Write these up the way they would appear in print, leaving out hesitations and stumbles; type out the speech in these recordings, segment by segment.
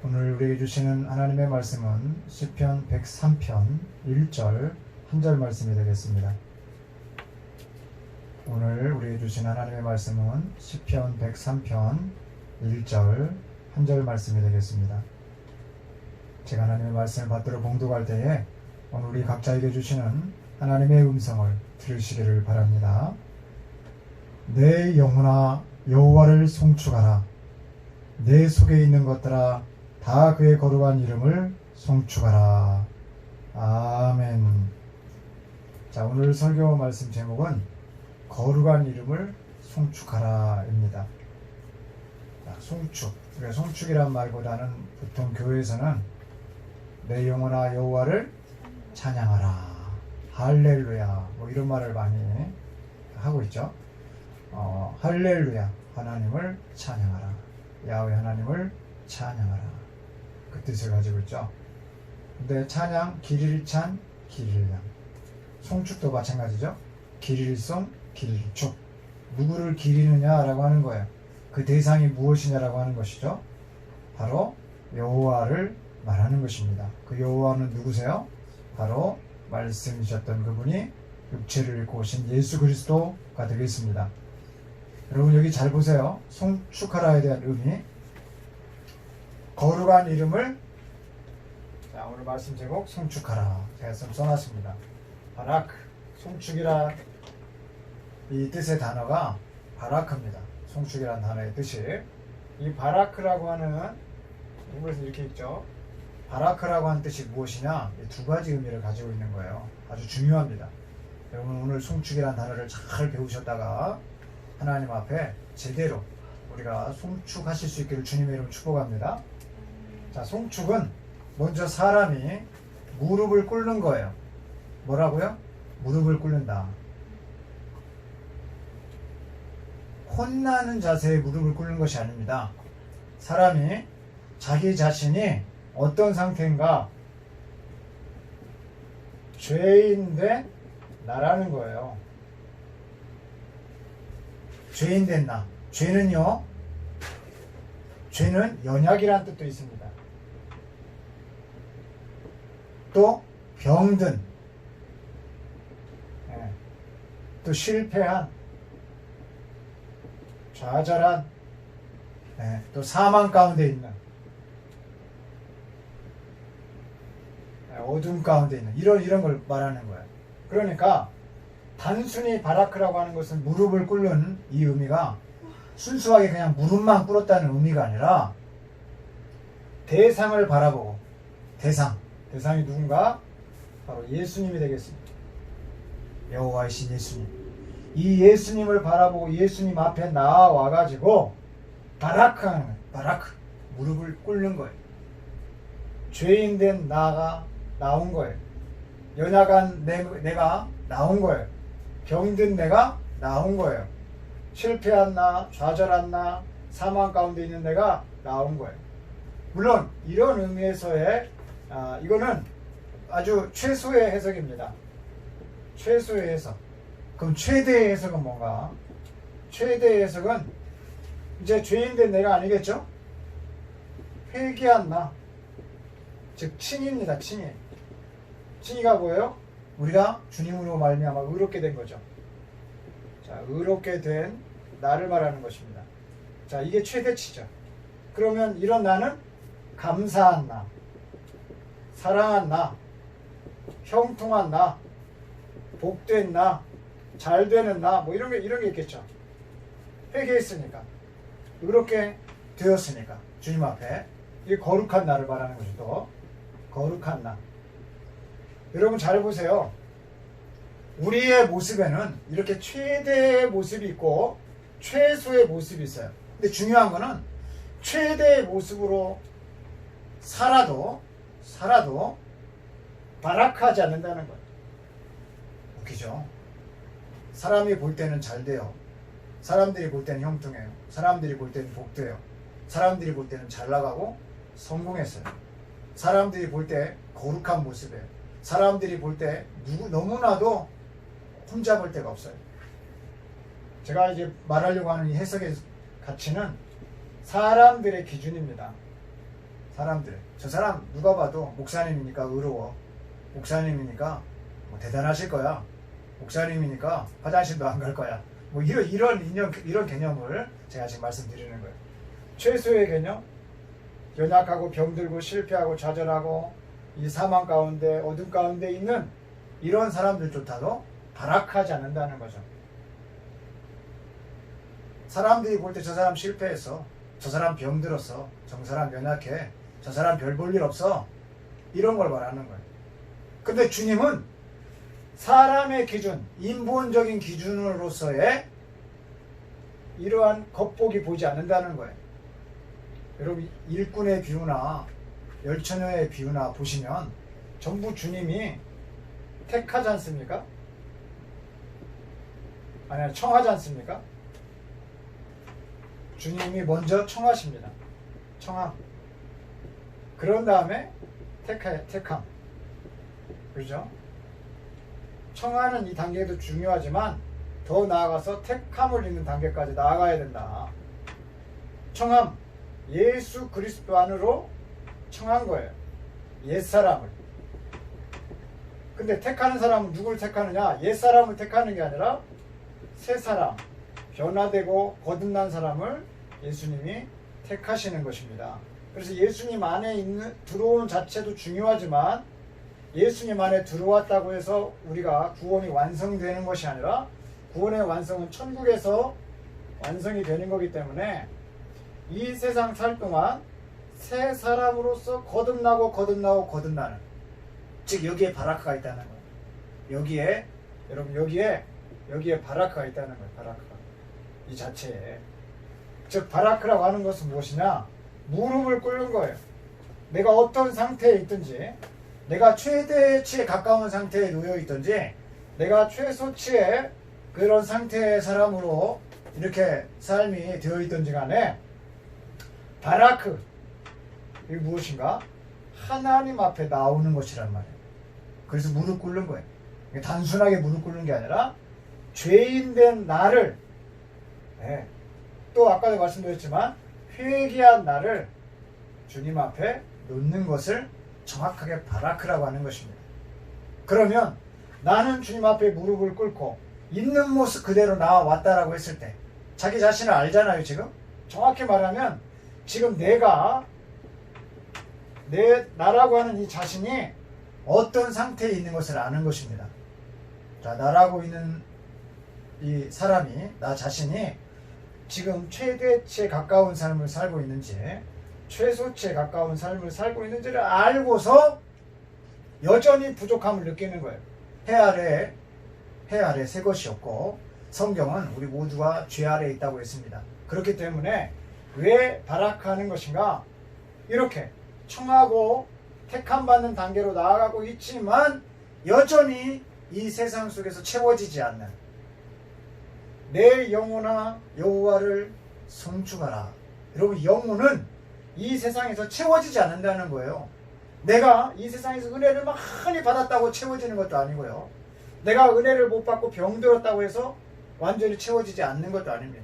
오늘 우리에게 주시는 하나님의 말씀은 시편 103편 1절 한 절 말씀이 되겠습니다. 오늘 우리에게 주신 하나님의 말씀은 시편 103편 1절 한 절 말씀이 되겠습니다. 제가 하나님의 말씀을 받들어 봉독할 때에 오늘 우리 각자에게 주시는 하나님의 음성을 들으시기를 바랍니다. 내 영혼아 여호와를 송축하라. 내 속에 있는 것들아 다 그의 거룩한 이름을 송축하라. 아멘. 자, 오늘 설교 말씀 제목은 거룩한 이름을 송축하라입니다. 송축. 우리가 송축이란 말보다는 보통 교회에서는 내 영혼아 여호와를 찬양하라. 할렐루야. 뭐 이런 말을 많이 하고 있죠. 할렐루야. 하나님을 찬양하라. 야훼 하나님을 찬양하라. 그 뜻을 가지고 있죠. 근데 찬양, 길일찬, 길일량. 송축도 마찬가지죠. 길일송, 길일축. 누구를 기리느냐라고 하는 거예요. 그 대상이 무엇이냐라고 하는 것이죠. 바로 여호와를 말하는 것입니다. 그 여호와는 누구세요? 바로 말씀이셨던 그분이 육체를 입고 오신 예수 그리스도가 되겠습니다. 여러분 여기 잘 보세요. 송축하라에 대한 의미. 거룩한 이름을, 자, 오늘 말씀 제목 송축하라. 제가 좀 써놨습니다. 바라크, 송축이란 이 뜻의 단어가 바라크입니다. 송축이란 단어의 뜻이. 이 바라크라고 하는, 이것은 이렇게 있죠. 바라크라고 하는 뜻이 무엇이냐? 두 가지 의미를 가지고 있는 거예요. 아주 중요합니다. 여러분 오늘 송축이란 단어를 잘 배우셨다가 하나님 앞에 제대로 우리가 송축하실 수 있기를 주님의 이름으로 축복합니다. 자, 송축은 먼저 사람이 무릎을 꿇는 거예요. 뭐라고요? 무릎을 꿇는다. 혼나는 자세에 무릎을 꿇는 것이 아닙니다. 사람이 자기 자신이 어떤 상태인가? 죄인된 나라는 거예요. 죄인된 나. 죄는요, 죄는 연약이라는 뜻도 있습니다. 또 병든, 또 실패한, 좌절한, 또 사망 가운데 있는, 어둠 가운데 있는 이런 걸 말하는 거예요. 그러니까 단순히 바라크라고 하는 것은 무릎을 꿇는 이 의미가 순수하게 그냥 무릎만 꿇었다는 의미가 아니라 대상을 바라보고, 대상이 누군가? 바로 예수님이 되겠습니다. 여호와이신 예수님. 이 예수님을 바라보고 예수님 앞에 나와가지고 바라크하는 거예요. 바라크. 무릎을 꿇는 거예요. 죄인된 나가 나온 거예요. 연약한 내가 나온 거예요. 병든 내가 나온 거예요. 실패한 나, 좌절한 나, 사망 가운데 있는 내가 나온 거예요. 물론 이런 의미에서의 이거는 아주 최소의 해석입니다. 최소의 해석. 그럼 최대의 해석은 뭔가? 최대의 해석은 이제 죄인된 내가 아니겠죠? 회개한 나, 즉 칭의입니다. 칭의가 뭐예요? 우리가 주님으로 말미암아 의롭게 된 거죠. 자, 의롭게 된 나를 말하는 것입니다. 자, 이게 최대치죠. 그러면 이런 나는 감사한 나, 사랑한 나, 형통한 나, 복된 나, 잘되는 나, 뭐 이런 게 있겠죠. 회개했으니까, 의롭게 되었으니까 주님 앞에 이 거룩한 나를 말하는 것이 또 거룩한 나. 여러분 잘 보세요. 우리의 모습에는 이렇게 최대의 모습이 있고 최소의 모습이 있어요. 근데 중요한 거는 최대의 모습으로 살아도 바라크하지 않는다는 거예요. 웃기죠? 사람이 볼 때는 잘 돼요. 사람들이 볼 때는 형통해요. 사람들이 볼 때는 복돼요. 사람들이 볼 때는 잘 나가고 성공했어요. 사람들이 볼 때 거룩한 모습이에요. 사람들이 볼 때 너무나도 혼자 볼 데가 없어요. 제가 이제 말하려고 하는 이 해석의 가치는 사람들의 기준입니다. 사람들. 저 사람 누가 봐도 목사님이니까 의로워. 목사님이니까 뭐 대단하실 거야. 목사님이니까 화장실도 안 갈 거야. 뭐 이런 개념을 제가 지금 말씀드리는 거예요. 최소의 개념, 연약하고 병들고 실패하고 좌절하고 이 사망 가운데 어둠 가운데 있는 이런 사람들조차도 발악하지 않는다는 거죠. 사람들이 볼 때 저 사람 실패했어, 저 사람 병들었어, 저 사람 연약해, 저 사람 별 볼 일 없어, 이런 걸 말하는 거예요. 근데 주님은 사람의 기준, 인본적인 기준으로서의 이러한 겉보기 보지 않는다는 거예요. 여러분 일꾼의 비유나 열처녀의 비유나 보시면 전부 주님이 택하지 않습니까? 아니 청하지 않습니까? 주님이 먼저 청하십니다. 청함. 그런 다음에 택함. 그렇죠? 청하는 이 단계도 중요하지만 더 나아가서 택함을 잇는 단계까지 나아가야 된다. 청함. 예수 그리스도 안으로 청한 거예요. 옛사람을. 근데 택하는 사람은 누굴 택하느냐? 옛사람을 택하는 게 아니라 새사람, 변화되고 거듭난 사람을 예수님이 택하시는 것입니다. 그래서 예수님 안에 들어온 자체도 중요하지만 예수님 안에 들어왔다고 해서 우리가 구원이 완성되는 것이 아니라 구원의 완성은 천국에서 완성이 되는 거기 때문에 이 세상 살 동안 새 사람으로서 거듭나는, 즉 여기에 바라크가 있다는 거예요. 여기에 여러분 여기에 바라크가 있다는 거예요. 바라크가 이 자체에. 즉 바라크라고 하는 것은 무엇이냐? 무릎을 꿇는 거예요. 내가 어떤 상태에 있든지, 내가 최대치에 가까운 상태에 놓여 있든지, 내가 최소치의 그런 상태의 사람으로 이렇게 삶이 되어 있든지 간에 바라크, 이게 무엇인가? 하나님 앞에 나오는 것이란 말이에요. 그래서 무릎 꿇는 거예요. 단순하게 무릎 꿇는 게 아니라 죄인된 나를, 또 아까도 말씀드렸지만 회개한 나를 주님 앞에 놓는 것을 정확하게 바라크라고 하는 것입니다. 그러면 나는 주님 앞에 무릎을 꿇고 있는 모습 그대로 나왔다라고 했을 때 자기 자신을 알잖아요. 지금 정확히 말하면 지금 나라고 하는 이 자신이 어떤 상태에 있는 것을 아는 것입니다. 자, 나라고 있는 이 사람이, 나 자신이 지금 최대치에 가까운 삶을 살고 있는지 최소치에 가까운 삶을 살고 있는지를 알고서 여전히 부족함을 느끼는 거예요. 해 아래 새 것이 없고 성경은 우리 모두가 죄 아래에 있다고 했습니다. 그렇기 때문에 왜 바라크하는 것인가? 이렇게 청하고 택함받는 단계로 나아가고 있지만 여전히 이 세상 속에서 채워지지 않는, 내 영혼아 여호와를 송축하라. 여러분 영혼은 이 세상에서 채워지지 않는다는 거예요. 내가 이 세상에서 은혜를 많이 받았다고 채워지는 것도 아니고요. 내가 은혜를 못 받고 병들었다고 해서 완전히 채워지지 않는 것도 아닙니다.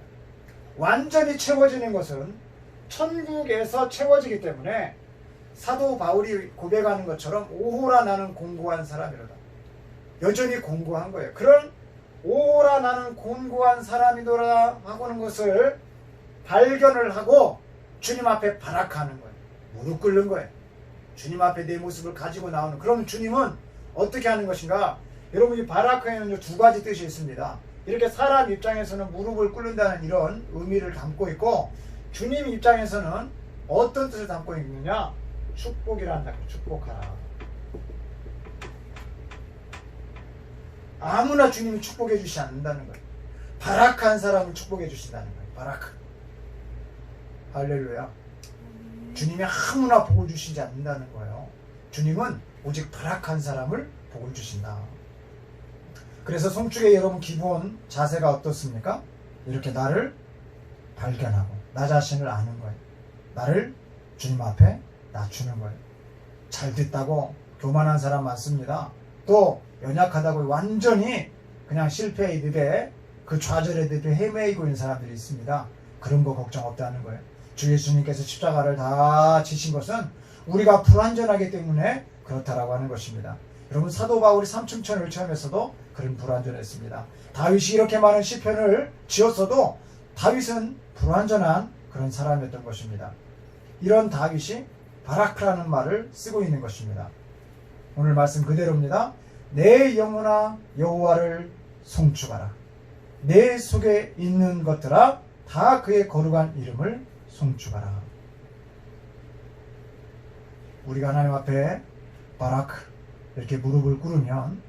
완전히 채워지는 것은 천국에서 채워지기 때문에 사도 바울이 고백하는 것처럼 오호라 나는 공고한 사람이로다. 여전히 공고한 거예요. 그런 오호라 나는 공고한 사람이더라 하고는 것을 발견을 하고 주님 앞에 바라크하는 거예요. 무릎 꿇는 거예요. 주님 앞에 내 모습을 가지고 나오는. 그럼 주님은 어떻게 하는 것인가? 여러분 이 바라크에는 두 가지 뜻이 있습니다. 이렇게 사람 입장에서는 무릎을 꿇는다는 이런 의미를 담고 있고, 주님 입장에서는 어떤 뜻을 담고 있느냐? 축복이란다. 축복하라. 아무나 주님이 축복해 주시지 않는다는 거예요. 바라크한 사람을 축복해 주신다는 거예요. 바라크. 할렐루야. 주님이 아무나 복을 주시지 않는다는 거예요. 주님은 오직 바라크한 사람을 복을 주신다. 그래서 송축의 여러분 기본 자세가 어떻습니까? 이렇게 나를 발견하고 나 자신을 아는 거예요. 나를 주님 앞에 낮추는 거예요. 잘 됐다고 교만한 사람 많습니다. 또 연약하다고 완전히 그냥 실패의 늪에, 그 좌절의 늪에 헤매이고 있는 사람들이 있습니다. 그런 거 걱정 없다는 거예요. 주 예수님께서 십자가를 다 지신 것은 우리가 불완전하기 때문에 그렇다라고 하는 것입니다. 여러분, 사도 바울이 삼층천을 체험했어도 그런 불완전했습니다. 다윗이 이렇게 많은 시편을 지었어도 다윗은 불완전한 그런 사람이었던 것입니다. 이런 다윗이 바라크라는 말을 쓰고 있는 것입니다. 오늘 말씀 그대로입니다. 내 영혼아 여호와를 송축하라. 내 속에 있는 것들아 다 그의 거룩한 이름을 송축하라. 우리가 하나님 앞에 바라크 이렇게 무릎을 꿇으면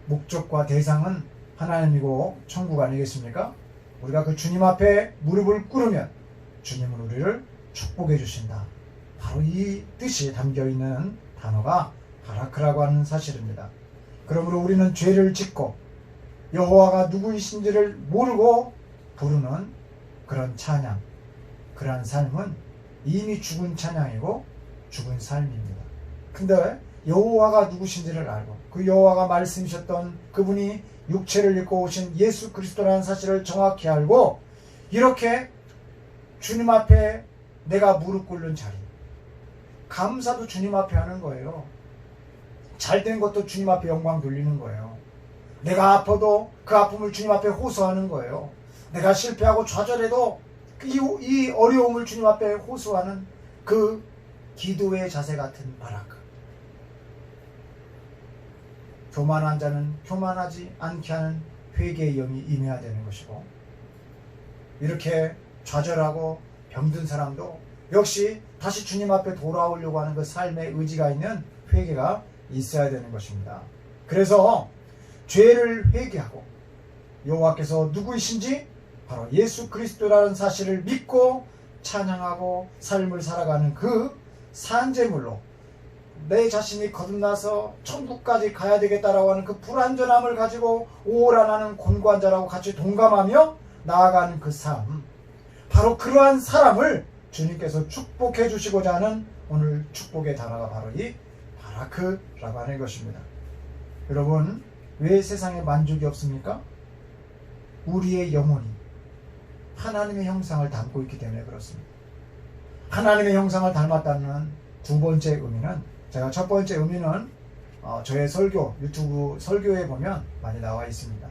목적과 대상은 하나님이고 천국 아니겠습니까? 우리가 그 주님 앞에 무릎을 꿇으면 주님은 우리를 축복해 주신다. 바로 이 뜻이 담겨있는 단어가 바라크라고 하는 사실입니다. 그러므로 우리는 죄를 짓고 여호와가 누구이신지를 모르고 부르는 그런 찬양, 그러한 삶은 이미 죽은 찬양이고 죽은 삶입니다. 근데 여호와가 누구신지를 알고 그 여호와가 말씀이셨던 그분이 육체를 입고 오신 예수 그리스도라는 사실을 정확히 알고 이렇게 주님 앞에 내가 무릎 꿇는 자리, 감사도 주님 앞에 하는 거예요. 잘된 것도 주님 앞에 영광 돌리는 거예요. 내가 아파도 그 아픔을 주님 앞에 호소하는 거예요. 내가 실패하고 좌절해도 이 어려움을 주님 앞에 호소하는 그 기도의 자세 같은 바라크. 교만한 자는 교만하지 않게 하는 회개의 영이 임해야 되는 것이고, 이렇게 좌절하고 병든 사람도 역시 다시 주님 앞에 돌아오려고 하는 그 삶의 의지가 있는 회개가 있어야 되는 것입니다. 그래서 죄를 회개하고 여호와께서 누구이신지 바로 예수 그리스도라는 사실을 믿고 찬양하고 삶을 살아가는 그 산재물로 내 자신이 거듭나서 천국까지 가야 되겠다라고 하는 그 불완전함을 가지고 오라나는 곤고한 자라고 같이 동감하며 나아가는 그 삶, 바로 그러한 사람을 주님께서 축복해 주시고자 하는 오늘 축복의 단어가 바로 이 바라크라고 하는 것입니다. 여러분, 왜 세상에 만족이 없습니까? 우리의 영혼이 하나님의 형상을 담고 있기 때문에 그렇습니다. 하나님의 형상을 닮았다는 두 번째 의미는, 제가 첫 번째 의미는 저의 설교, 유튜브 설교에 보면 많이 나와 있습니다.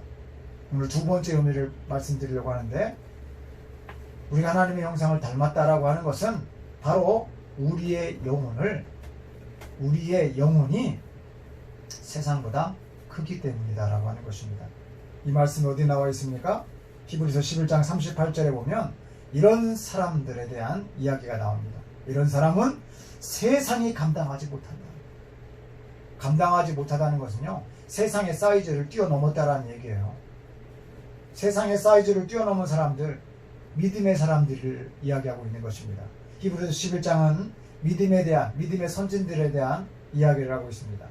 오늘 두 번째 의미를 말씀드리려고 하는데, 우리가 하나님의 형상을 닮았다라고 하는 것은 바로 우리의 영혼이 세상보다 크기 때문이다라고 하는 것입니다. 이 말씀이 어디 나와 있습니까? 히브리서 11장 38절에 보면 이런 사람들에 대한 이야기가 나옵니다. 이런 사람은 세상이 감당하지 못한다. 감당하지 못하다는 것은요, 세상의 사이즈를 뛰어넘었다라는 얘기예요. 세상의 사이즈를 뛰어넘은 사람들, 믿음의 사람들을 이야기하고 있는 것입니다. 히브리서 11장은 믿음에 대한, 믿음의 선진들에 대한 이야기를 하고 있습니다.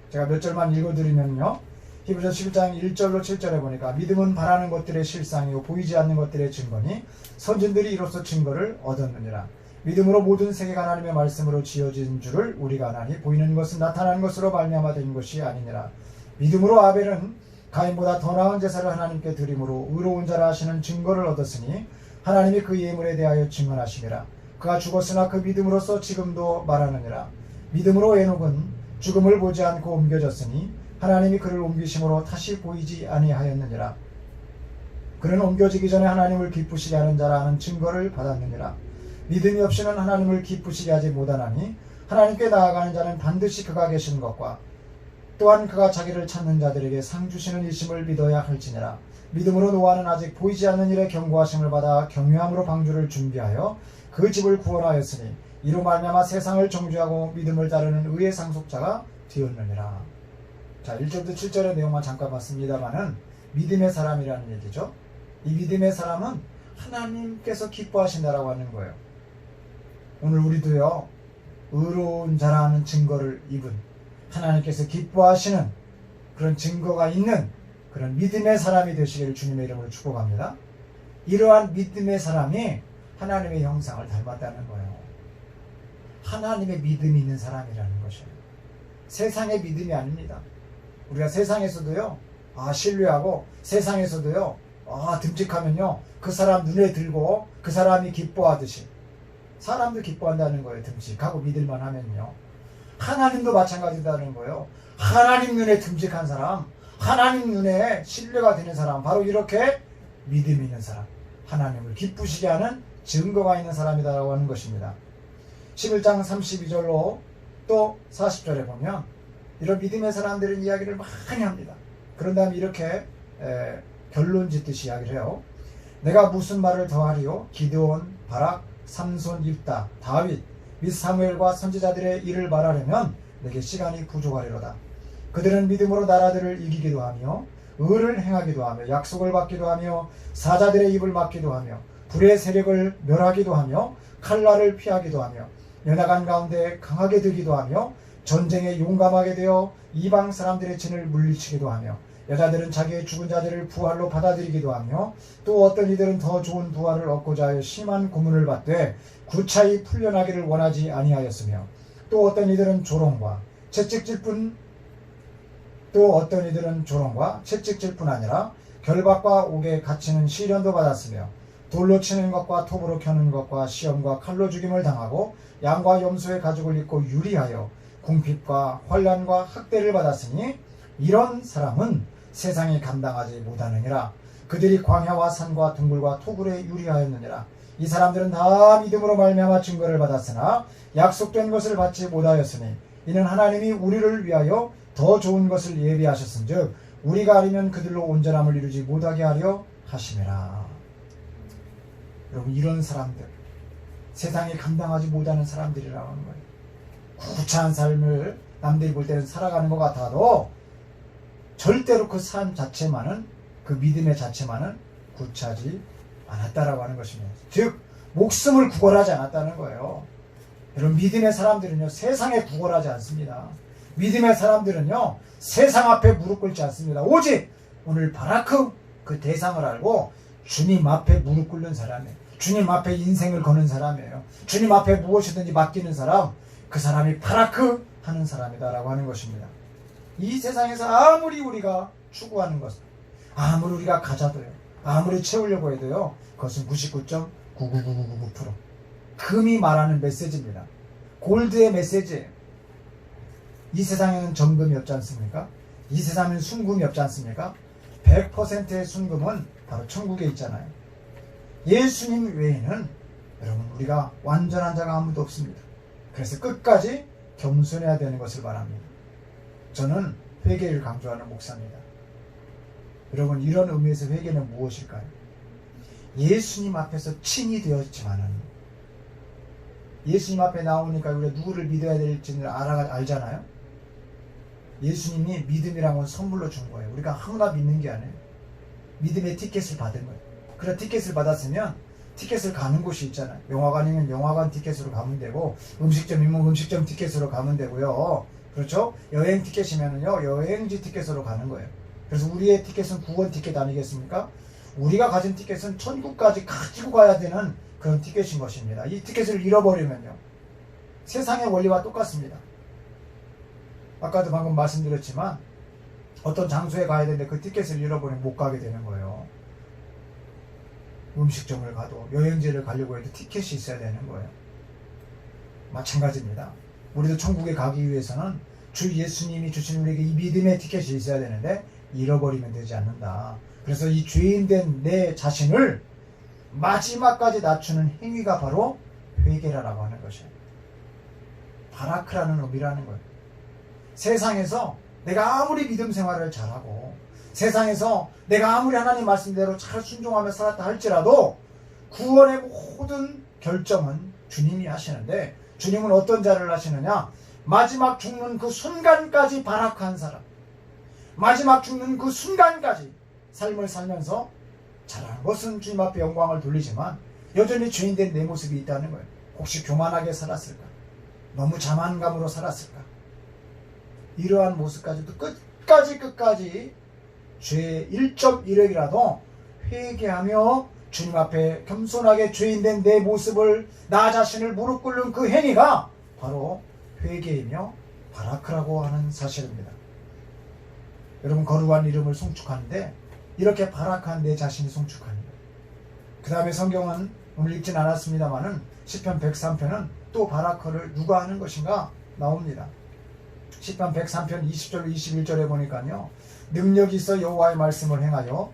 제가 몇 절만 읽어드리면요, 히브리서 11장 1절로 7절에 보니까 믿음은 바라는 것들의 실상이고 보이지 않는 것들의 증거니 선진들이 이로써 증거를 얻었느니라. 믿음으로 모든 세계가 하나님의 말씀으로 지어진 줄을 우리가 아나니 보이는 것은 나타나는 것으로 말미암아 된 것이 아니니라. 믿음으로 아벨은 가인보다 더 나은 제사를 하나님께 드림으로 의로운 자라 하시는 증거를 얻었으니 하나님이 그 예물에 대하여 증언하시니라. 그가 죽었으나 그 믿음으로써 지금도 말하느니라. 믿음으로 에녹은 죽음을 보지 않고 옮겨졌으니 하나님이 그를 옮기심으로 다시 보이지 아니하였느니라. 그는 옮겨지기 전에 하나님을 기쁘시게 하는 자라 하는 증거를 받았느니라. 믿음이 없이는 하나님을 기쁘시게 하지 못하나니 하나님께 나아가는 자는 반드시 그가 계신 것과 또한 그가 자기를 찾는 자들에게 상 주시는 이심을 믿어야 할지니라. 믿음으로 노아는 아직 보이지 않는 일에 경고하심을 받아 경유함으로 방주를 준비하여 그 집을 구원하였으니 이로 말미암아 세상을 정죄하고 믿음을 따르는 의의 상속자가 되었느니라. 자, 1절부터 7절의 내용만 잠깐 봤습니다만은 믿음의 사람이라는 얘기죠. 이 믿음의 사람은 하나님께서 기뻐하신다라고 하는 거예요. 오늘 우리도요, 의로운 자라는 증거를 입은 하나님께서 기뻐하시는 그런 증거가 있는 그런 믿음의 사람이 되시기를 주님의 이름으로 축복합니다. 이러한 믿음의 사람이 하나님의 형상을 닮았다는 거예요. 하나님의 믿음이 있는 사람이라는 것이에요. 세상의 믿음이 아닙니다. 우리가 세상에서도요, 신뢰하고 세상에서도요, 듬직하면요, 그 사람 눈에 들고 그 사람이 기뻐하듯이 사람도 기뻐한다는 거예요. 듬직하고 믿을만 하면요. 하나님도 마찬가지다는 거예요. 하나님 눈에 듬직한 사람, 하나님 눈에 신뢰가 되는 사람, 바로 이렇게 믿음 있는 사람, 하나님을 기쁘시게 하는 증거가 있는 사람이라고 하는 것입니다. 11장 32절로 또 40절에 보면 이런 믿음의 사람들은 이야기를 많이 합니다. 그런 다음에 이렇게 결론 짓듯이 이야기를 해요. 내가 무슨 말을 더하리요? 기드온, 바락, 삼손, 옅다, 다윗 및 사무엘과 선지자들의 일을 말하려면 내게 시간이 부족하리로다. 그들은 믿음으로 나라들을 이기기도 하며 의를 행하기도 하며 약속을 받기도 하며 사자들의 입을 막기도 하며 불의 세력을 멸하기도 하며 칼날을 피하기도 하며 연약한 가운데 강하게 들기도 하며 전쟁에 용감하게 되어 이방 사람들의 진을 물리치기도 하며 여자들은 자기의 죽은 자들을 부활로 받아들이기도 하며 또 어떤 이들은 더 좋은 부활을 얻고자 하여 심한 고문을 받되 구차히 풀려나기를 원하지 아니하였으며 또 어떤 이들은 조롱과 채찍질 뿐 아니라 결박과 옥에 갇히는 시련도 받았으며 돌로 치는 것과 톱으로 켜는 것과 시험과 칼로 죽임을 당하고 양과 염소의 가죽을 입고 유리하여 궁핍과 환난과 학대를 받았으니 이런 사람은 세상이 감당하지 못하느니라. 그들이 광야와 산과 둥글과 토굴에 유리하였느니라. 이 사람들은 다 믿음으로 말미암아 증거를 받았으나 약속된 것을 받지 못하였으니 이는 하나님이 우리를 위하여 더 좋은 것을 예비하셨은즉 우리가 아니면 그들로 온전함을 이루지 못하게 하려 하심이라. 여러분, 이런 사람들, 세상이 감당하지 못하는 사람들이라고 하는 거예요. 구차한 삶을 남들이 볼 때는 살아가는 것 같아도 절대로 그 삶 자체만은, 그 믿음의 자체만은 구차하지 않았다라고 하는 것입니다. 즉 목숨을 구걸하지 않았다는 거예요. 여러분, 믿음의 사람들은요 세상에 구걸하지 않습니다. 믿음의 사람들은요 세상 앞에 무릎 꿇지 않습니다. 오직 오늘 바라크 그 대상을 알고 주님 앞에 무릎 꿇는 사람이에요. 주님 앞에 인생을 거는 사람이에요. 주님 앞에 무엇이든지 맡기는 사람, 그 사람이 바라크 하는 사람이다라고 하는 것입니다. 이 세상에서 아무리 우리가 추구하는 것, 아무리 우리가 가져도요, 아무리 채우려고 해도요, 그것은 99.99999% 금이 말하는 메시지입니다. 골드의 메시지예요. 이 세상에는 정금이 없지 않습니까? 이 세상에는 순금이 없지 않습니까? 100%의 순금은 바로 천국에 있잖아요. 예수님 외에는 여러분 우리가 완전한 자가 아무도 없습니다. 그래서 끝까지 겸손해야 되는 것을 바랍니다. 저는 회개를 강조하는 목사입니다. 여러분, 이런 의미에서 회개는 무엇일까요? 예수님 앞에서 친히 되었지만은 예수님 앞에 나오니까 우리가 누구를 믿어야 될지는 알잖아요. 예수님이 믿음이란 건 선물로 준 거예요. 우리가 아무나 믿는 게 아니에요. 믿음의 티켓을 받은 거예요. 그래, 티켓을 받았으면 티켓을 가는 곳이 있잖아요. 영화관이면 영화관 티켓으로 가면 되고, 음식점이면 음식점 티켓으로 가면 되고요. 그렇죠? 여행 티켓이면요 여행지 티켓으로 가는 거예요. 그래서 우리의 티켓은 구원 티켓 아니겠습니까? 우리가 가진 티켓은 천국까지 가지고 가야 되는 그런 티켓인 것입니다. 이 티켓을 잃어버리면요 세상의 원리와 똑같습니다. 아까도 방금 말씀드렸지만 어떤 장소에 가야 되는데 그 티켓을 잃어버리면 못 가게 되는 거예요. 음식점을 가도 여행지를 가려고 해도 티켓이 있어야 되는 거예요. 마찬가지입니다. 우리도 천국에 가기 위해서는 주 예수님이 주신 우리에게 이 믿음의 티켓이 있어야 되는데 잃어버리면 되지 않는다. 그래서 이 죄인된 내 자신을 마지막까지 낮추는 행위가 바로 회개라고 하는 것이에요. 바라크라는 의미라는 거예요. 세상에서 내가 아무리 믿음 생활을 잘하고 세상에서 내가 아무리 하나님 말씀대로 잘 순종하며 살았다 할지라도 구원의 모든 결정은 주님이 하시는데, 주님은 어떤 자를 하시느냐? 마지막 죽는 그 순간까지 발악한 사람, 마지막 죽는 그 순간까지 삶을 살면서 잘하는 것은 주님 앞에 영광을 돌리지만 여전히 죄인된 내 모습이 있다는 거예요. 혹시 교만하게 살았을까? 너무 자만감으로 살았을까? 이러한 모습까지도 끝까지 죄의 1.1억이라도 회개하며 주님 앞에 겸손하게 죄인된 내 모습을, 나 자신을 무릎 꿇는 그 행위가 바로 회개이며 바라크라고 하는 사실입니다. 여러분, 거룩한 이름을 송축하는데 이렇게 바라크한 내 자신이 송축합니다. 그 다음에 성경은 오늘 읽진 않았습니다만은 시편 103편은 또 바라크를 누가 하는 것인가 나옵니다. 시편 103편 20절 21절에 보니까요. 능력이 있어 여호와의 말씀을 행하며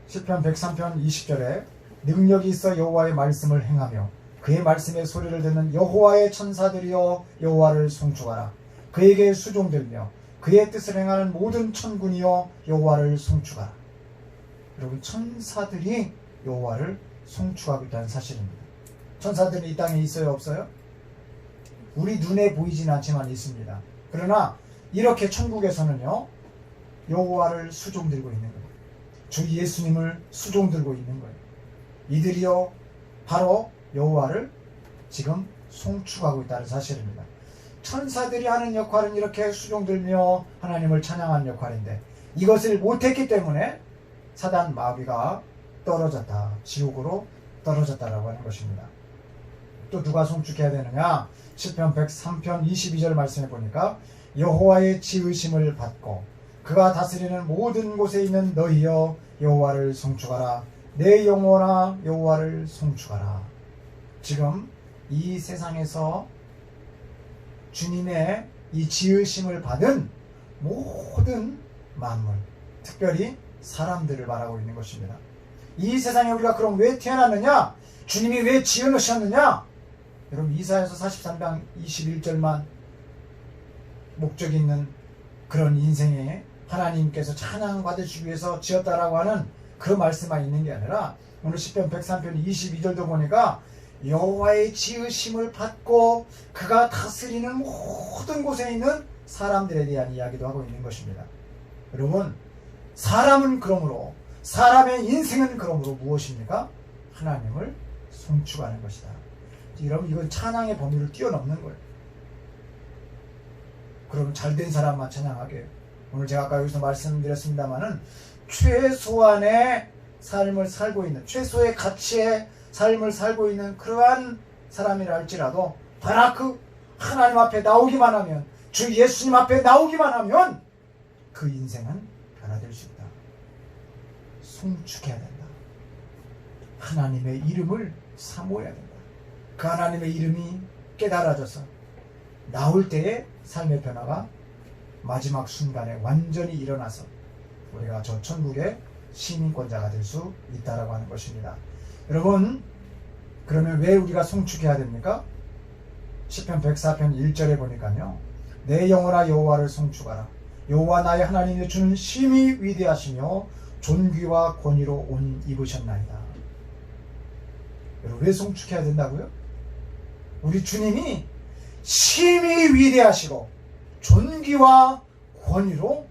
시편 103편 20절에 능력이 있어 여호와의 말씀을 행하며 그의 말씀의 소리를 듣는 여호와의 천사들이여 여호와를 송축하라. 그에게 수종들며 그의 뜻을 행하는 모든 천군이여 여호와를 송축하라. 여러분, 천사들이 여호와를 송축하고 있다는 사실입니다. 천사들이 이 땅에 있어요, 없어요? 우리 눈에 보이진 않지만 있습니다. 그러나 이렇게 천국에서는요, 여호와를 수종들고 있는 거예요. 주 예수님을 수종들고 있는 거예요. 이들이요 바로 여호와를 지금 송축하고 있다는 사실입니다. 천사들이 하는 역할은 이렇게 수종들며 하나님을 찬양하는 역할인데 이것을 못했기 때문에 사단 마귀가 떨어졌다, 지옥으로 떨어졌다라고 하는 것입니다. 또 누가 송축해야 되느냐? 시편 103편 22절 말씀해 보니까 여호와의 지으심을 받고 그가 다스리는 모든 곳에 있는 너희여 여호와를 송축하라. 내 영혼아 여호와를 송축하라. 지금 이 세상에서 주님의 이 지으심을 받은 모든 만물, 특별히 사람들을 말하고 있는 것입니다. 이 세상에 우리가 그럼 왜 태어났느냐? 주님이 왜 지어놓으셨느냐? 여러분, 이사야서 43장 21절만 목적이 있는 그런 인생에 하나님께서 찬양받으시기 위해서 지었다라고 하는 그 말씀만 있는 게 아니라 오늘 시편 103편 22절도 보니까 여호와의 지으심을 받고 그가 다스리는 모든 곳에 있는 사람들에 대한 이야기도 하고 있는 것입니다. 여러분, 사람은 그러므로, 사람의 인생은 그러므로 무엇입니까? 하나님을 송축하는 것이다. 여러분, 이건 찬양의 범위를 뛰어넘는 거예요. 그럼 잘된 사람만 찬양하게. 오늘 제가 아까 여기서 말씀드렸습니다마는 최소한의 삶을 살고 있는, 최소의 가치의 삶을 살고 있는 그러한 사람이라 할지라도 바라크 하나님 앞에 나오기만 하면, 주 예수님 앞에 나오기만 하면 그 인생은 변화될 수 있다. 송축해야 된다. 하나님의 이름을 사모해야 된다. 그 하나님의 이름이 깨달아져서 나올 때의 삶의 변화가 마지막 순간에 완전히 일어나서 우리가 저 천국의 시민권자가 될 수 있다라고 하는 것입니다. 여러분, 그러면 왜 우리가 송축해야 됩니까? 시편 104편 1절에 보니까요, 내 영혼아 여호와를 송축하라. 여호와 나의 하나님의 주는 심히 위대하시며 존귀와 권위로 옷 입으셨나이다. 여러분, 왜 송축해야 된다고요? 우리 주님이 심히 위대하시고 존귀와 권위로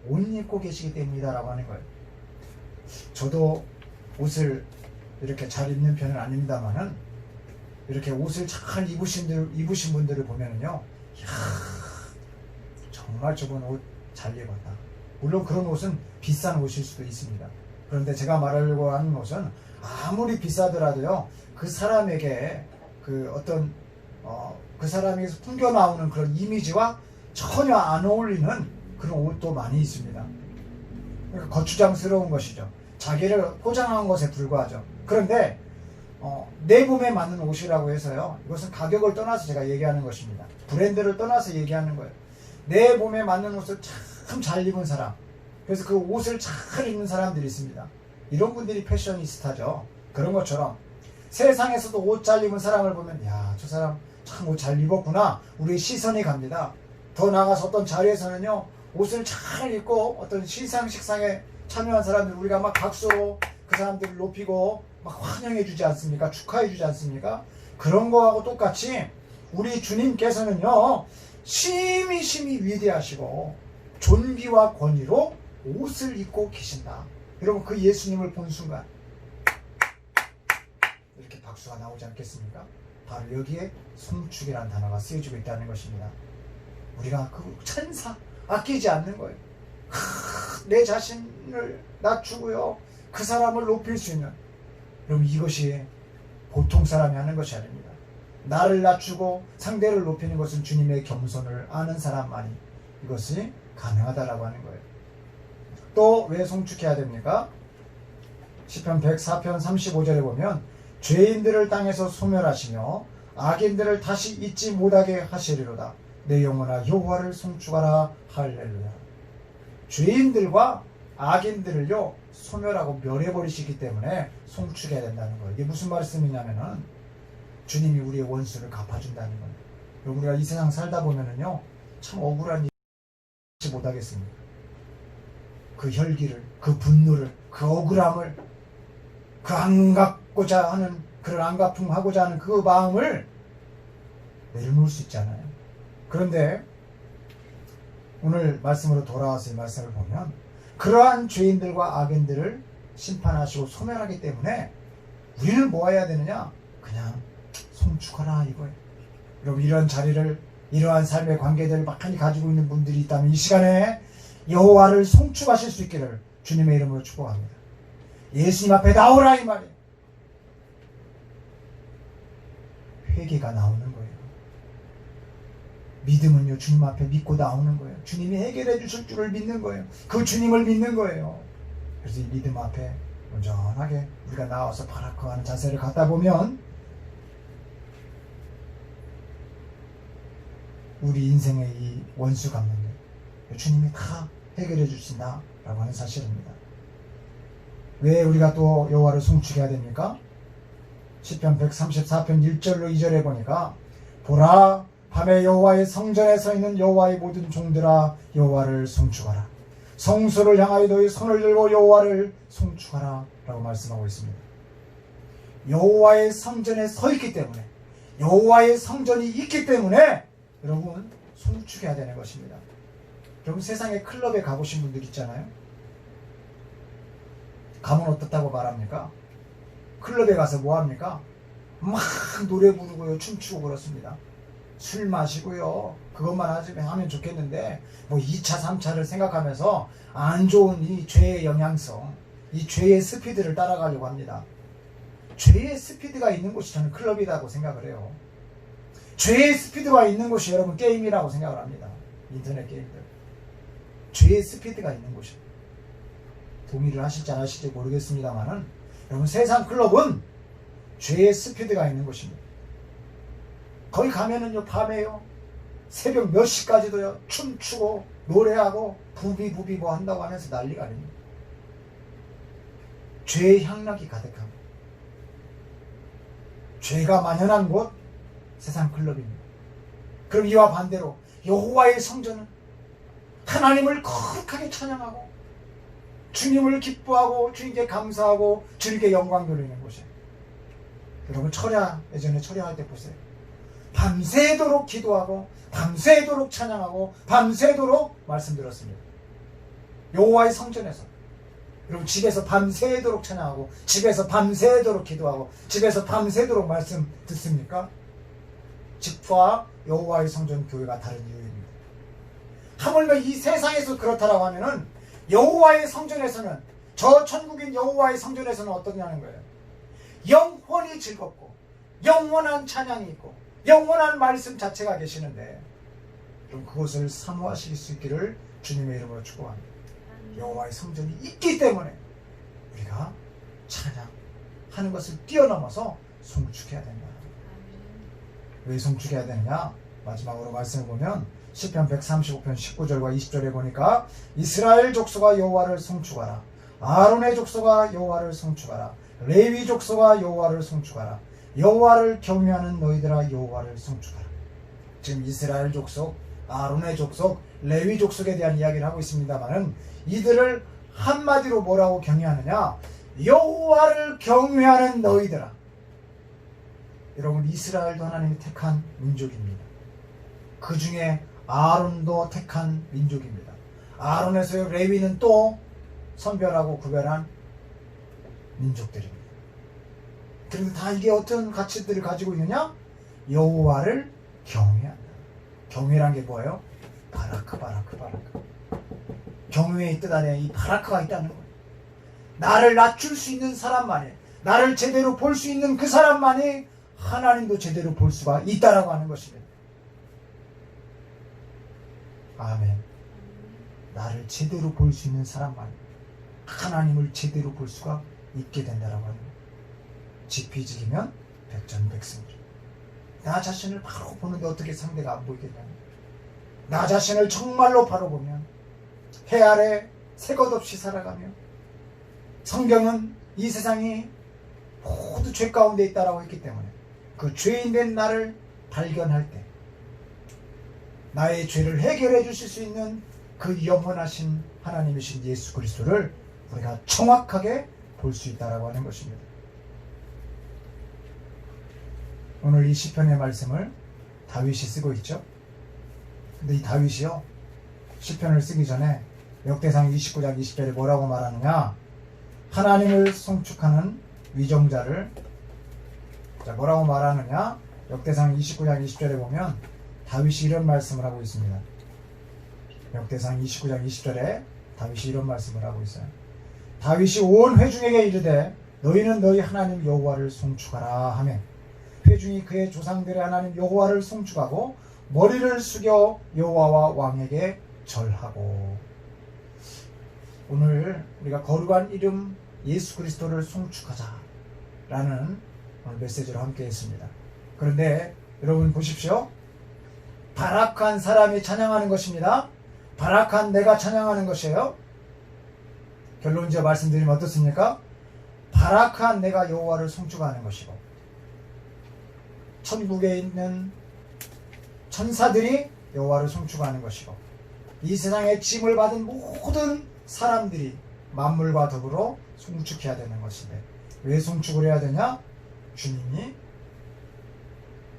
옷 입고 계시기 때문이다라고 하는 거예요. 저도 옷을 이렇게 잘 입는 편은 아닙니다만은 이렇게 옷을 잘 입으신 분들을 보면은요, 이야, 정말 저건 옷 잘 입었다. 물론 그런 옷은 비싼 옷일 수도 있습니다. 그런데 제가 말하려고 하는 옷은 아무리 비싸더라도요, 그 사람에게 그 어떤 그 사람에게서 풍겨 나오는 그런 이미지와 전혀 안 어울리는 그런 옷도 많이 있습니다. 그러니까 거추장스러운 것이죠. 자기를 포장한 것에 불과하죠. 그런데 내 몸에 맞는 옷이라고 해서요, 이것은 가격을 떠나서 제가 얘기하는 것입니다. 브랜드를 떠나서 얘기하는 거예요. 내 몸에 맞는 옷을 참 잘 입은 사람, 그래서 그 옷을 잘 입는 사람들이 있습니다. 이런 분들이 패셔니스타죠. 그런 것처럼 세상에서도 옷 잘 입은 사람을 보면, 야, 저 사람 참 옷 잘 입었구나, 우리의 시선이 갑니다. 더 나아가서 어떤 자리에서는요, 옷을 잘 입고 어떤 시상식상에 참여한 사람들, 우리가 막 박수로 그 사람들을 높이고 막 환영해 주지 않습니까? 축하해 주지 않습니까? 그런 거하고 똑같이 우리 주님께서는요, 심히 위대하시고 존귀와 권위로 옷을 입고 계신다. 여러분, 그 예수님을 본 순간 이렇게 박수가 나오지 않겠습니까? 바로 여기에 송축이라는 단어가 쓰여지고 있다는 것입니다. 우리가 그 천사 아끼지 않는 거예요. 내 자신을 낮추고요, 그 사람을 높일 수 있는, 여러분, 이것이 보통 사람이 하는 것이 아닙니다. 나를 낮추고 상대를 높이는 것은 주님의 겸손을 아는 사람만이 이것이 가능하다라고 하는 거예요. 또 왜 송축해야 됩니까? 시편 104편 35절에 보면 죄인들을 땅에서 소멸하시며 악인들을 다시 잊지 못하게 하시리로다. 내 영혼아 여호와를 송축하라. 할렐루야. 죄인들과 악인들을요 소멸하고 멸해버리시기 때문에 송축해야 된다는 거예요. 이게 무슨 말씀이냐면은 주님이 우리의 원수를 갚아준다는 거예요. 우리가 이 세상 살다 보면은요 참 억울한 일을 못하겠습니다. 그 혈기를, 그 분노를, 그 억울함을, 그 안 갚고자 하는, 그를 안 갚음하고자 하는 그 마음을 내려놓을 수 있잖아요. 그런데 오늘 말씀으로 돌아와서 이 말씀을 보면 그러한 죄인들과 악인들을 심판하시고 소멸하기 때문에 우리는 뭐 해야 되느냐? 그냥 송축하라 이거예요. 여러분 이런 자리를, 이러한 삶의 관계들을 많이 가지고 있는 분들이 있다면 이 시간에 여호와를 송축하실 수 있기를 주님의 이름으로 축복합니다. 예수님 앞에 나오라 이 말이에요. 회개가 나오는 거예요. 믿음은요 주님 앞에 믿고 나오는 거예요. 주님이 해결해 주실 줄을 믿는 거예요. 그 주님을 믿는 거예요. 그래서 이 믿음 앞에 온전하게 우리가 나와서 바라크하는 자세를 갖다 보면 우리 인생의 이 원수 갚는 게 주님이 다 해결해 주신다라고 하는 사실입니다. 왜 우리가 또 여호와를 송축해야 됩니까? 시편 134편 1절로 2절에 보니까 보라 밤에 여호와의 성전에 서 있는 여호와의 모든 종들아 여호와를 송축하라. 성소를 향하여 너희 손을 들고 여호와를 송축하라 라고 말씀하고 있습니다. 여호와의 성전에 서 있기 때문에, 여호와의 성전이 있기 때문에 여러분 송축해야 되는 것입니다. 여러분 세상에 클럽에 가보신 분들 있잖아요. 가면 어떻다고 말합니까? 클럽에 가서 뭐합니까? 막 노래 부르고요 춤추고 그렇습니다. 술 마시고요 그것만 하면 좋겠는데 뭐 2차 3차를 생각하면서 안 좋은 이 죄의 영향성, 이 죄의 스피드를 따라가려고 합니다. 죄의 스피드가 있는 곳이 저는 클럽이라고 생각을 해요. 죄의 스피드가 있는 곳이 여러분 게임이라고 생각을 합니다. 인터넷 게임들. 죄의 스피드가 있는 곳이에요. 동의를 하실지 안 하실지 모르겠습니다만은 여러분 세상 클럽은 죄의 스피드가 있는 곳입니다. 거기 가면은요 밤에요 새벽 몇 시까지도요 춤추고 노래하고 부비부비 뭐 한다고 하면서 난리가 아닙니다. 죄의 향락이 가득합니다. 죄가 만연한 곳 세상 클럽입니다. 그럼 이와 반대로 여호와의 성전은 하나님을 거룩하게 찬양하고 주님을 기뻐하고 주님께 감사하고 주님께 영광 돌리는 곳이에요. 여러분 철야, 예전에 철야할 때 보세요. 밤새도록 기도하고 밤새도록 찬양하고 밤새도록 말씀드렸습니다. 여호와의 성전에서. 여러분 집에서 밤새도록 찬양하고 집에서 밤새도록 기도하고 집에서 밤새도록 말씀 듣습니까? 집과 여호와의 성전 교회가 다른 이유입니다. 하물며 이 세상에서 그렇다라고 하면은 여호와의 성전에서는, 저 천국인 여호와의 성전에서는 어떠냐는 거예요. 영원히 즐겁고 영원한 찬양이 있고 영원한 말씀 자체가 계시는데 좀 그것을 사모하실 수 있기를 주님의 이름으로 축복합니다. 여호와의 성전이 있기 때문에 우리가 찬양하는 것을 뛰어넘어서 송축해야 된다. 왜 송축해야 되느냐? 마지막으로 말씀을 보면 시편 135편 19절과 20절에 보니까 이스라엘 족속아 여호와를 송축하라. 아론의 족속아 여호와를 송축하라. 레위 족속아 여호와를 송축하라. 여호와를 경외하는 너희들아 여호와를 송축하라. 지금 이스라엘 족속, 아론의 족속, 레위 족속에 대한 이야기를 하고 있습니다만은 이들을 한마디로 뭐라고 경외하느냐? 여호와를 경외하는 너희들아. 여러분 이스라엘도 하나님이 택한 민족입니다. 그 중에 아론도 택한 민족입니다. 아론에서 레위는 또 선별하고 구별한 민족들입니다. 그런데 다 이게 어떤 가치들을 가지고 있느냐? 여호와를 경외한다. 경외란 게 뭐예요? 바라크. 경외의 뜻 안에 이 바라크가 있다는 거예요. 나를 낮출 수 있는 사람만이, 나를 제대로 볼 수 있는 그 사람만이 하나님도 제대로 볼 수가 있다라고 하는 것입니다. 아멘. 나를 제대로 볼 수 있는 사람만 하나님을 제대로 볼 수가 있게 된다라고 하는 거예요. 지피지기면 백전백승이죠. 나 자신을 바로 보는데 어떻게 상대가 안 보이겠냐면, 나 자신을 정말로 바로 보면 해 아래 새 것 없이 살아가며, 성경은 이 세상이 모두 죄 가운데 있다라고 했기 때문에 그 죄인된 나를 발견할 때 나의 죄를 해결해 주실 수 있는 그 영원하신 하나님이신 예수 그리스도를 우리가 정확하게 볼 수 있다라고 하는 것입니다. 오늘 이 시편의 말씀을 다윗이 쓰고 있죠. 근데 이 다윗이요, 시편을 쓰기 전에 역대상 29장 20절에 뭐라고 말하느냐, 하나님을 송축하는 위정자를, 자, 뭐라고 말하느냐, 역대상 29장 20절에 보면 다윗이 이런 말씀을 하고 있습니다. 역대상 29장 20절에 다윗이 이런 말씀을 하고 있어요. 다윗이 온 회중에게 이르되 너희는 너희 하나님 여호와를 송축하라 하며, 회중이 그의 조상들의 하나님 여호와를 송축하고 머리를 숙여 여호와와 왕에게 절하고. 오늘 우리가 거룩한 이름 예수 그리스도를 송축하자라는 오늘 메시지로 함께 했습니다. 그런데 여러분 보십시오. 발악한 사람이 찬양하는 것입니다. 발악한 내가 찬양하는 것이에요. 결론지어 말씀드리면 어떻습니까? 발악한 내가 여호와를 송축하는 것이고, 천국에 있는 천사들이 여호와를 송축하는 것이고, 이 세상에 짐을 받은 모든 사람들이 만물과 더불어 송축해야 되는 것인데, 왜 송축을 해야 되냐? 주님이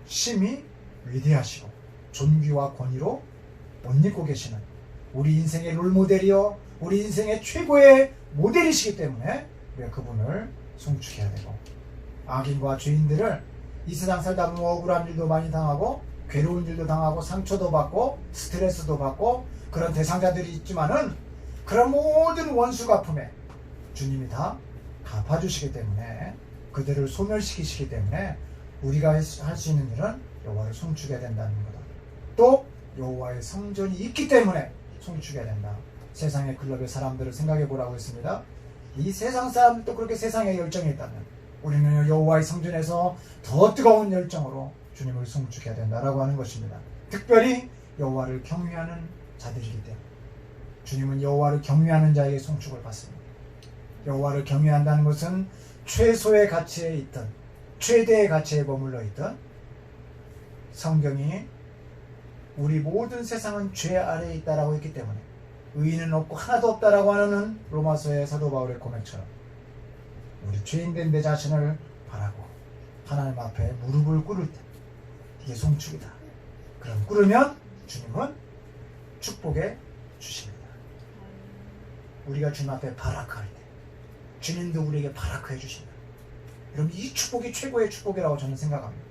심히 위대하시고 존귀와 권위로 옷 입고 계시는 우리 인생의 롤모델이요, 우리 인생의 최고의 모델이시기 때문에 우리가 그분을 송축해야 되고, 악인과 죄인들을 이 세상 살다 보면 억울한 일도 많이 당하고 괴로운 일도 당하고 상처도 받고 스트레스도 받고 그런 대상자들이 있지만은, 그런 모든 원수 갚음에 주님이 다 갚아주시기 때문에, 그들을 소멸시키시기 때문에 우리가 할 수 있는 일은 여호와를 송축해야 된다는 거다. 또 여호와의 성전이 있기 때문에 송축해야 된다. 세상의 클럽의 사람들을 생각해 보라고 했습니다. 이 세상 사람들도 그렇게 세상에 열정이 있다면 우리는 여호와의 성전에서 더 뜨거운 열정으로 주님을 송축해야 된다라고 하는 것입니다. 특별히 여호와를 경외하는 자들이기 때문에 주님은 여호와를 경외하는 자에게 송축을 받습니다. 여호와를 경외한다는 것은 최소의 가치에 있던, 최대의 가치에 머물러 있던, 성경이 우리 모든 세상은 죄 아래에 있다라고 했기 때문에 의인은 없고 하나도 없다라고 하는 로마서의 사도 바울의 고백처럼 우리 죄인된 내 자신을 바라고 하나님 앞에 무릎을 꿇을 때, 이게 송축이다. 그럼 꿇으면 주님은 축복해 주십니다. 우리가 주님 앞에 바라크할 때 주님도 우리에게 바라크해 주십니다. 여러분, 이 축복이 최고의 축복이라고 저는 생각합니다.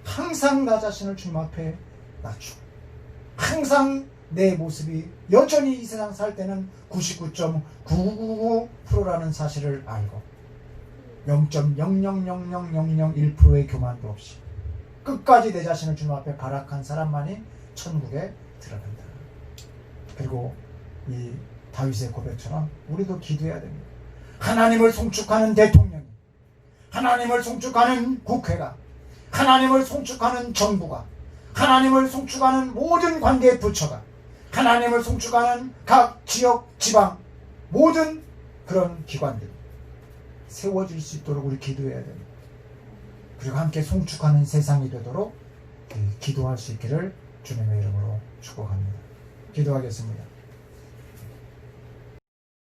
항상 나 자신을 주님 앞에 낮추고, 항상 내 모습이 여전히 이 세상 살 때는 99.9999%라는 사실을 알고 0.0000001%의 교만도 없이 끝까지 내 자신을 주님 앞에 발악한 사람만이 천국에 들어간다. 그리고 이 다윗의 고백처럼 우리도 기도해야 됩니다. 하나님을 송축하는 대통령이, 하나님을 송축하는 국회가, 하나님을 송축하는 정부가, 하나님을 송축하는 모든 관계 부처가, 하나님을 송축하는 각 지역, 지방, 모든 그런 기관들이 세워질 수 있도록 우리 기도해야 됩니다. 그리고 함께 송축하는 세상이 되도록 기도할 수 있기를 주님의 이름으로 축복합니다. 기도하겠습니다.